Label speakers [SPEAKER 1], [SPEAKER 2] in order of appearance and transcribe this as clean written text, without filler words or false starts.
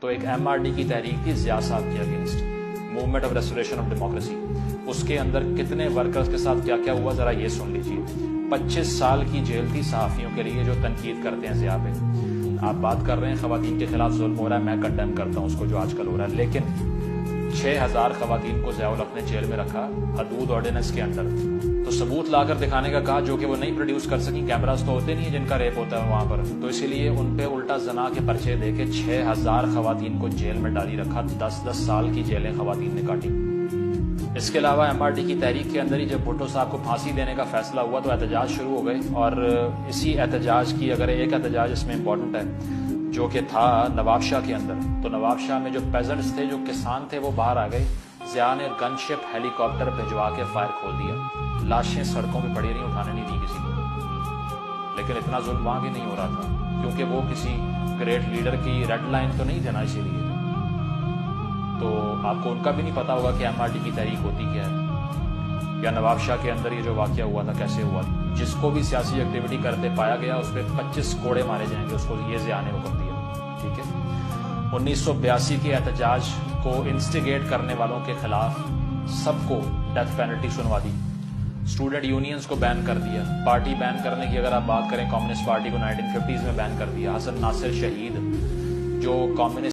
[SPEAKER 1] تو ایک MRD کی تحریک تھی ضیاء صاحب کے against, movement of restoration of democracy. اس کے اندر کتنے ورکرز کے ساتھ کیا کیا ہوا ذرا یہ سن لیجیے. 25 سال کی جیل تھی صحافیوں کے لیے جو تنقید کرتے ہیں ضیاء پہ. آپ بات کر رہے ہیں خواتین کے خلاف ظلم ہو رہا ہے، میں کنڈیم کرتا ہوں اس کو جو آج کل ہو رہا ہے، لیکن 6000 خواتین کو ضیاء الحق نے جیل میں رکھا حدود آرڈیننس کے اندر. تو ثبوت لا کر دکھانے کا کہا جو کہ وہ نہیں پروڈیوس کر سکیں. کیمراز تو ہوتے نہیں ہیں جن کا ریپ ہوتا ہے وہاں پر، تو اسی لیے ان پہ الٹا زنا کے پرچے دے کے 6000 خواتین کو جیل میں ڈالی رکھا. 10 سال کی جیلیں خواتین نے کاٹی. اس کے علاوہ MRD کی تحریک کے اندر ہی جب بھٹو صاحب کو پھانسی دینے کا فیصلہ ہوا تو احتجاج شروع ہو گئے. اور اسی احتجاج کی اگر ایک احتجاج اس میں امپورٹنٹ ہے جو کہ تھا نواب شاہ کے اندر، تو نواب شاہ میں جو پیزنٹس تھے، جو کسان تھے، وہ باہر آ گئے. ضیاء نے گن شپ ہیلی کاپٹر بھجوا کے فائر کھول دیا. لاشیں سڑکوں پہ پڑی رہی، اٹھانے نہیں دی کسی کو. لیکن اتنا ظلم وہاں بھی نہیں ہو رہا تھا کیونکہ وہ کسی گریٹ لیڈر کی ریڈ لائن تو نہیں تھے نا، اسی لیے. تو آپ کو ان کا بھی نہیں پتا ہوگا کہ MRD کی تحریک ہوتی کیا ہے، یا نواب شاہ کے اندر یہ جو واقعہ ہوا تھا کیسے ہوا. جس کو بھی سیاسی ایکٹیویٹی کرتے پایا گیا اس پہ 25 کوڑے مارے جائیں گے. اس کو یہ ضیاء نے حکم دیا. ٹھیک ہے. 1982 کے احتجاج کو انسٹیگیٹ کرنے والوں کے خلاف سب کو ڈیتھ پینلٹی سنوا دی. اسٹوڈنٹ یونینز کو بین کر دیا. پارٹی بین کرنے کی اگر آپ بات کریں، کمیونسٹ پارٹی کو 1950s میں بین کر دیا. حسن ناصر شہید جو کمیونسٹ